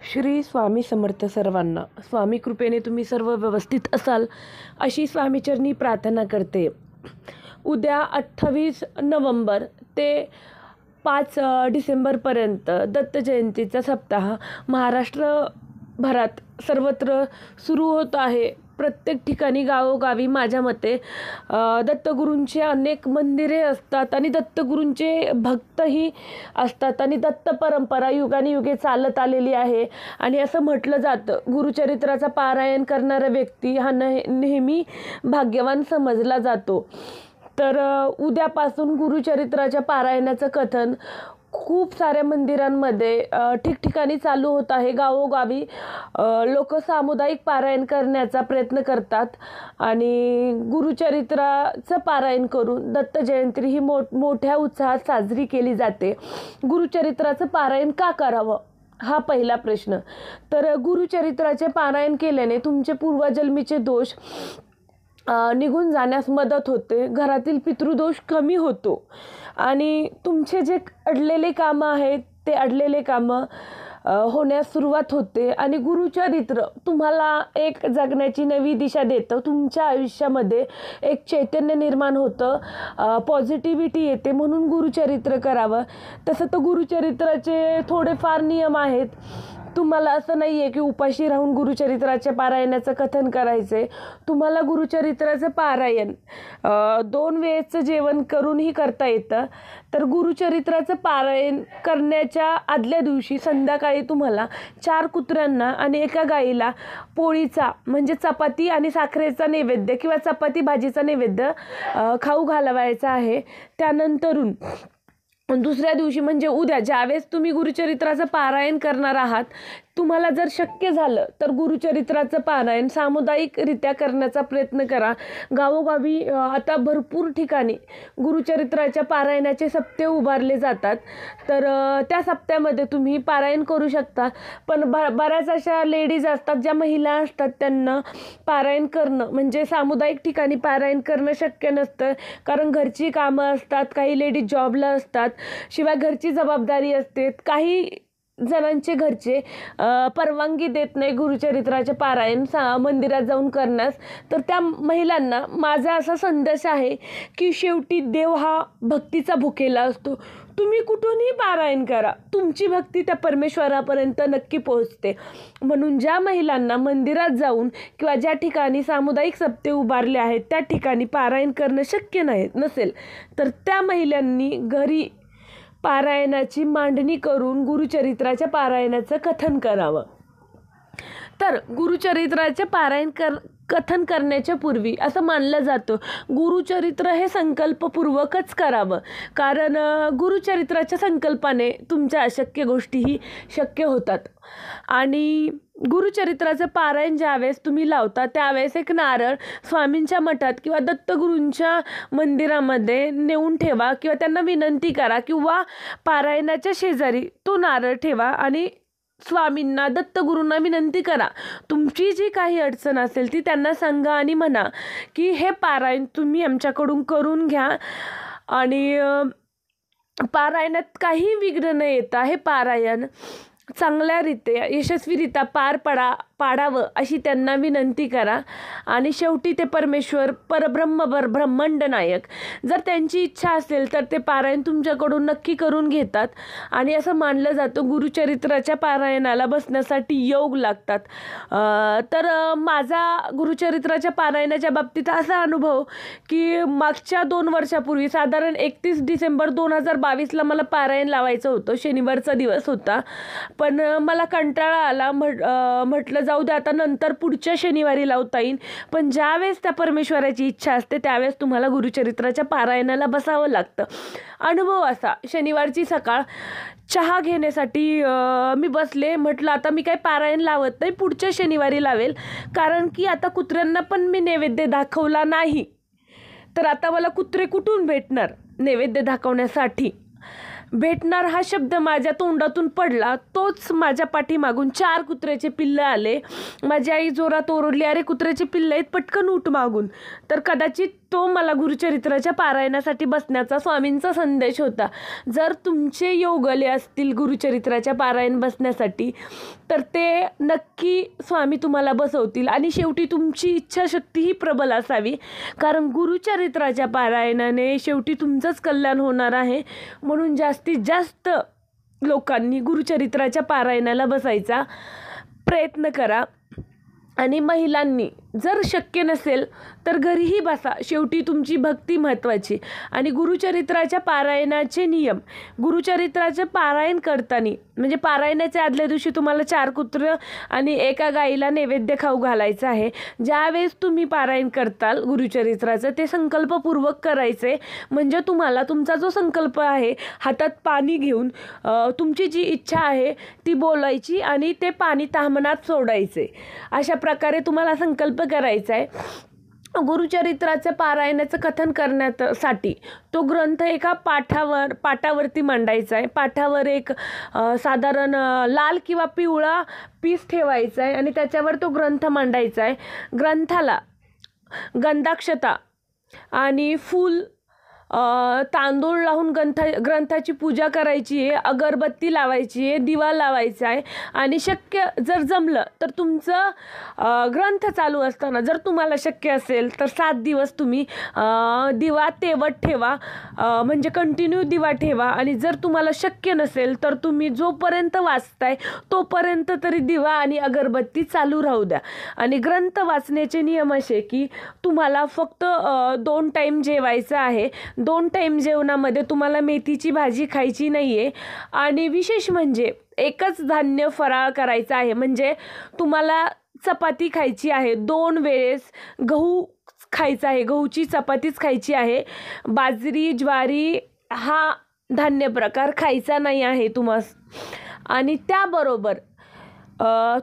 श्री स्वामी समर्थ सर्वांना. स्वामी कृपेने तुम्ही सर्व व्यवस्थित असाल अशी स्वामीचरणी प्रार्थना करते. उद्या 28 नोव्हेंबर ते 5 डिसेंबरपर्यंत दत्त जयंतीचा सप्ताह महाराष्ट्रभरात सर्वत्र सुरू होत आहे. प्रत्येक ठिकाणी गावोगावी माझ्या मते दत्तगुरूंचे अनेक मंदिरे असतात आणि दत्तगुरूंचे भक्तही असतात आणि दत्त परंपरा युगानुयुगे चालत आलेली आहे. आणि असं म्हटलं जातं, गुरुचरित्राचा पारायण करणारा व्यक्ती हा नेहमी भाग्यवान समजला जातो. तर उद्यापासून गुरुचरित्राच्या पारायणाचं कथन खूप साऱ्या मंदिरांमध्ये ठिकठिकाणी चालू होत आहे. गावोगावी लोक सामुदायिक पारायण करण्याचा प्रयत्न करतात आणि गुरुचरित्राचं पारायण करून दत्त जयंती ही मोठ्या उत्साहात साजरी केली जाते. गुरुचरित्राचं पारायण का करावं हा पहिला प्रश्न. तर गुरुचरित्राचे पारायण केल्याने तुमचे पूर्वजन्मीचे दोष निघून जाण्यास मदत होते. घरातील पितृदोष कमी होतो आणि तुमचे जे अडलेले कामं आहेत ते अडलेले कामं होण्यास सुरुवात होते आणि गुरुचरित्र तुम्हाला एक जगण्याची नवी दिशा देतं. तुमच्या आयुष्यामध्ये एक चैतन्य निर्माण होतं, पॉझिटिव्हिटी येते. म्हणून गुरुचरित्र करावं. तसं तर गुरुचरित्राचे थोडेफार नियम आहेत. तुम्हाला असं नाही आहे की उपाशी राहून गुरुचरित्राच्या पारायणाचं कथन करायचं आहे. तुम्हाला गुरुचरित्राचं पारायण 2 वेळेचं जेवण करूनही करता येतं. तर गुरुचरित्राचं पारायण करण्याच्या आदल्या दिवशी संध्याकाळी तुम्हाला 4 कुत्र्यांना आणि 1 गाईला पोळीचा म्हणजे चपाती आणि साखरेचा नैवेद्य किंवा चपाती भाजीचा नैवेद्य खाऊ घालवायचा आहे. त्यानंतरून दुसऱ्या दिवशी म्हणजे उद्या ज्यावेळेस तुम्ही गुरुचरित्राचं पारायण करणार आहात, तुम्हाला जर शक्य झालं तर गुरुचरित्राचं पारायण सामुदायिकरित्या करण्याचा प्रयत्न करा. गावोगावी आता भरपूर ठिकाणी गुरुचरित्राच्या पारायणाचे सप्ते उभारले जातात. तर त्या सप्त्यामध्ये तुम्ही पारायण करू शकता. पण बऱ्याच अशा लेडीज असतात, ज्या महिला असतात, त्यांना पारायण करणं म्हणजे सामुदायिक ठिकाणी पारायण करणं शक्य नसतं. कारण घरची कामं असतात, काही लेडीज जॉबला असतात, शिवाय घरची जबाबदारी असते. काही जणांचे घरचे परवानगी देत नाही गुरुचरित्राचे पारायण मंदिरात जाऊन करण्यास. तर त्या महिलांना माझा असा संदेश आहे की शेवटी देव हा भक्तीचा भुकेला असतो. तुम्ही कुठूनही पारायण करा, तुमची भक्ती त्या परमेश्वरापर्यंत नक्की पोहोचते. म्हणून ज्या महिलांना मंदिरात जाऊन किंवा ज्या ठिकाणी सामुदायिक सप्ते उभारले आहेत त्या ठिकाणी पारायण करणं शक्य नसेल तर त्या महिलांनी घरी पारायणाची मांडणी करून गुरुचरित्राच्या पारायणाचं कथन करावं. तर गुरुचरित्राचे पारायण कथन करण्याच्या पूर्वी असं मानलं जातं, गुरुचरित्र हे संकल्पपूर्वकच करावं. कारण गुरुचरित्राच्या संकल्पाने तुमच्या अशक्य गोष्टीही शक्य होतात. आणि गुरुचरित्राचं पारायण ज्यावेळेस तुम्ही लावता त्यावेळेस एक नारळ स्वामींच्या मठात किंवा दत्तगुरूंच्या मंदिरामध्ये नेऊन ठेवा किंवा त्यांना विनंती करा किंवा पारायणाच्या शेजारी तो नारळ ठेवा आणि स्वामींना दत्तगुरूंना विनंती करा. तुमची जी काही अडचण असेल ती त्यांना सांगा आणि म्हणा की हे पारायण तुम्ही आमच्याकडून करून घ्या आणि पारायणात काही विघ्न न येता हे पारायण चांगल्यारीत्या यशस्वीरित्या पाडावं अशी त्यांना विनंती करा. आणि शेवटी ते परमेश्वर परब्रह्म ब्रह्मांड नायक जर त्यांची इच्छा असेल तर ते पारायण तुमच्याकडून नक्की करून घेतात. आणि असं मानलं जातं गुरुचरित्राच्या पारायणाला बसण्यासाठी योग लागतात. तर माझा गुरुचरित्राच्या पारायणाच्या बाबतीत असा अनुभव की मागच्या 2 वर्षापूर्वी साधारण 31 डिसेंबर 2022ला मला पारायण लावायचं होतं. शनिवारचा दिवस होता. पण मला कंटाळा आला. म्हटलं जाऊ दे, आता नंतर पुढच्या शनिवारी लावता येईल. पण ज्यावेळेस त्या परमेश्वराची इच्छा असते त्यावेळेस तुम्हाला गुरुचरित्राच्या पारायणाला बसावं लागतं. अनुभव असा, शनिवारची सकाळ चहा घेण्यासाठी मी बसले. म्हटलं आता मी काही पारायण लावत नाही, पुढच्या शनिवारी लावेल. कारण की आता कुत्र्यांना पण मी नैवेद्य दाखवला नाही, तर आता मला कुत्रे कुठून भेटणार नैवेद्य दाखवण्यासाठी. भेटणार हा शब्द माझ्या तोंडातून पडला, तोच माझ्या पाठीमागून 4 कुत्र्याचे पिल्लं आले. माझी आई जोरात ओरडली, अरे कुत्र्याचे पिल्लं आहेत, पटकन उठ मागून. तर कदाचित तो मला गुरुचरित्राच्या पारायणासाठी बसण्याचा स्वामींचा संदेश होता. जर तुमचे योगले असतील गुरुचरित्राच्या पारायण बसण्यासाठी तर ते नक्की स्वामी तुम्हाला बसवतील. आणि शेवटी तुमची इच्छाशक्ती ही प्रबल असावी, कारण गुरुचरित्राच्या पारायणाने शेवटी तुमचंच कल्याण होणार आहे. म्हणून जास्तीत जास्त लोकांनी गुरुचरित्राच्या पारायणाला बसायचा प्रयत्न करा. आणि महिलांनी जर शक्य नसेल तर घरीही बसा, शेवटी तुमची भक्ती महत्त्वाची. आणि गुरुचरित्राच्या पारायणाचे नियम, गुरुचरित्राचे पारायण करताना म्हणजे पारायणाच्या आदल्या दिवशी तुम्हाला 4 कुत्रं आणि 1 गाईला नैवेद्य खाऊ घालायचं आहे. ज्यावेळेस तुम्ही पारायण करताल गुरुचरित्राचं ते संकल्पपूर्वक करायचे. म्हणजे तुम्हाला तुमचा जो संकल्प आहे हातात पाणी घेऊन तुमची जी इच्छा आहे ती बोलायची आणि ते पाणी ताम्हणात सोडायचे. अशा प्रकारे तुम्हाला संकल्प करायचा आहे. गुरुचरित्राचं पारायणाचं कथन करण्यासाठी तो ग्रंथ एका पाटावरती मांडायचा आहे. पाटावर एक साधारण लाल किंवा पिवळा पीस ठेवायचा आहे आणि त्याच्यावर तो ग्रंथ मांडायचा आहे. ग्रंथाला गंधाक्षता आणि फूल तांदूळ लावून ग्रंथाची पूजा करायची आहे, अगरबत्ती लावायची आहे, दिवा लावायचा आहे. आणि शक्य जर जमलं तर तुमचं ग्रंथ चालू असताना जर तुम्हाला शक्य असेल तर 7 दिवस तुम्ही दिवा तेवत ठेवा, म्हणजे कंटिन्यू दिवा ठेवा. आणि जर तुम्हाला शक्य नसेल तर तुम्ही जोपर्यंत वाचताय तोपर्यंत तरी दिवा आणि अगरबत्ती चालू राहू द्या. आणि ग्रंथ वाचण्याचे नियम असे की तुम्हाला फक्त 2 टाईम जेवायचं आहे. 2 टाईम जेवणामध्ये तुम्हाला मेथीची भाजी खायची नाही आहे. आणि विशेष म्हणजे एकच धान्य फराळ करायचा आहे. म्हणजे तुम्हाला चपाती खायची आहे, 2 वेळेस गहू खायचा आहे, गहूची चपातीच खायची आहे. बाजरी ज्वारी हा धान्य प्रकार खायचा नाही आहे तुम्हास. आणि त्याबरोबर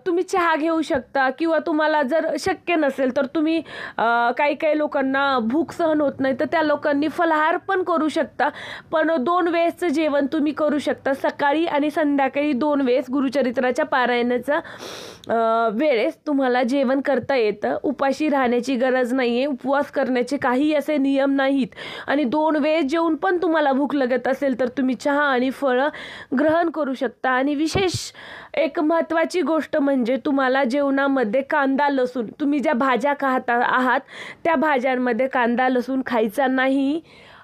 तुम्ही चहा घेऊ शकता किंवा तुम्हाला जर शक्य नसेल तर तुम्ही काही लोकांना भूक सहन होत नाही तर त्या लोकांनी फलाहार पण करू शकता. पण 2 वेळेसचं जेवण तुम्ही करू शकता, सकाळी आणि संध्याकाळी 2 वेळेस गुरुचरित्राच्या पारायणाचा वेळेस तुम्हाला जेवण करता येतं. उपाशी राहण्याची गरज नाही आहे, उपवास करण्याचे काही असे नियम नाहीत. आणि 2 वेळेस जेवून पण तुम्हाला भूक लागत असेल तर तुम्ही चहा आणि फळं ग्रहण करू शकता. आणि विशेष एक महत्त्वाची गोष्ट म्हणजे तुम्हाला जेवणामध्ये कांदा लसूण, तुम्ही ज्या भाज्या खात आहात त्या भाज्यांमध्ये कांदा लसूण खायचा नाही.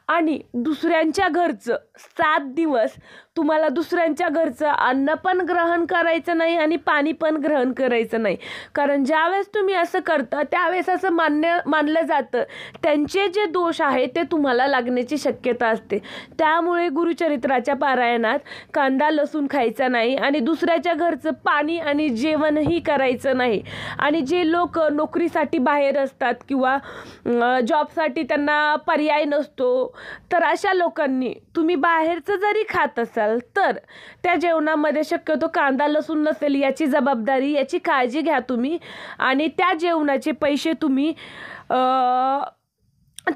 आणि दुसऱ्यांच्या घरचं 7 दिवस तुम्हाला दुसऱ्यांच्या घरचं अन्न पण ग्रहण करायचं नाही आणि पाणी पण ग्रहण करायचं नाही. कारण ज्यावेळेस तुम्ही असं करता त्यावेळेस असं मानलं जातं त्यांचे जे दोष आहे ते तुम्हाला लागण्याची शक्यता असते. त्यामुळे गुरुचरित्राच्या पारायणात कांदा लसूण खायचा नाही आणि दुसऱ्याच्या घरचं पाणी आणि जेवणही करायचं नाही. आणि जे लोक नोकरीसाठी बाहेर असतात किंवा जॉबसाठी त्यांना पर्याय नसतो तर अशा लोकांनी तुम्ही बाहेरचं जरी खात असाल तर त्या जेवणामध्ये शक्यतो कांदा लसूण नसेल याची जबाबदारी, याची काळजी घ्या तुम्ही. आणि त्या जेवणाचे पैसे तुम्ही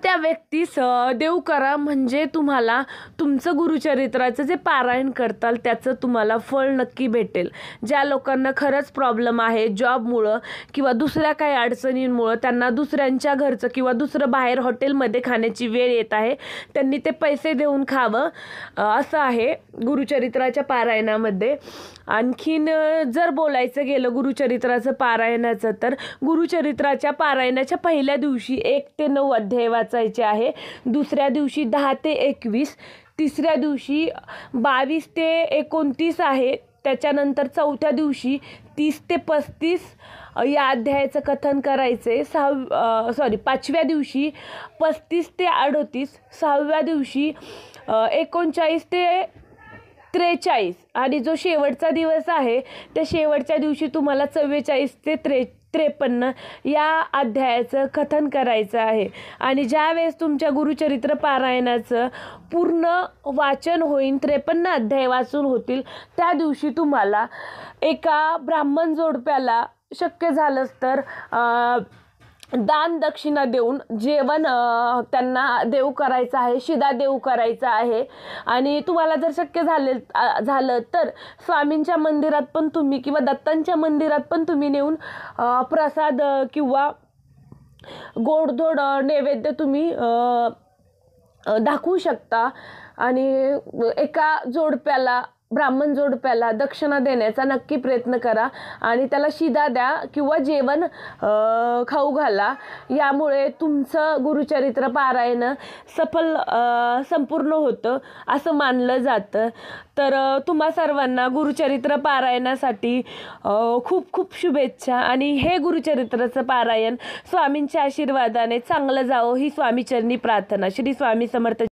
त्या व्यक्तीस देऊ करा. म्हणजे तुम्हाला तुमचं गुरुचरित्राचं जे पारायण करताल त्याचं तुम्हाला फळ नक्की भेटेल. ज्या लोकांना खरंच प्रॉब्लेम आहे जॉबमुळं किंवा दुसऱ्या काही अडचणींमुळं त्यांना दुसऱ्यांच्या घरचं किंवा दुसरं बाहेर हॉटेलमध्ये खाण्याची वेळ येत आहे, त्यांनी ते पैसे देऊन खावं असं आहे गुरुचरित्राच्या पारायणामध्ये. आणखीन जर बोलायचं गेलं गुरुचरित्राचं पारायणाचं तर गुरुचरित्राच्या पारायणाच्या पहिल्या दिवशी 1 ते 9 अध्याय वाचायचे आहे, दुसऱ्या दिवशी 10 ते 21, तिसऱ्या दिवशी 22 ते 29 आहे, त्याच्यानंतर चौथ्या दिवशी 30 ते 35 या अध्यायाचं कथन करायचे. 5व्या दिवशी 35 ते 38, 6व्या दिवशी 39 ते 43 आणि जो शेवटचा दिवस आहे त्या शेवटच्या दिवशी तुम्हाला 44 ते 53 या अध्यायाचं कथन करायचं आहे. आणि ज्यावेळेस तुमच्या गुरुचरित्र पारायणाचं पूर्ण वाचन होईल, 53 अध्याय वाचून होतील, त्या दिवशी तुम्हाला एका ब्राह्मण जोडप्याला शक्य झालंच तर दान दक्षिणा देऊन जेवण त्यांना देऊ करायचं आहे, शिदा देऊ करायचा आहे. आणि तुम्हाला जर शक्य झालं तर स्वामींच्या मंदिरात पण तुम्ही किंवा दत्तांच्या मंदिरात पण तुम्ही नेऊन प्रसाद किंवा गोडधोड नैवेद्य तुम्ही दाखवू शकता आणि एका जोडप्याला, ब्राह्मण जोडप्याला दक्षिणा देण्याचा नक्की प्रयत्न करा आणि त्याला शिदा द्या किंवा जेवण खाऊ घाला. यामुळे तुमचं गुरुचरित्र पारायण संपूर्ण होतं असं मानलं जातं. तर तुम्हा सर्वांना गुरुचरित्र पारायणासाठी खूप खूप शुभेच्छा आणि हे गुरुचरित्राचं पारायण स्वामींच्या आशीर्वादाने चांगलं जावं ही स्वामीचरणी प्रार्थना. श्री स्वामी समर्थ.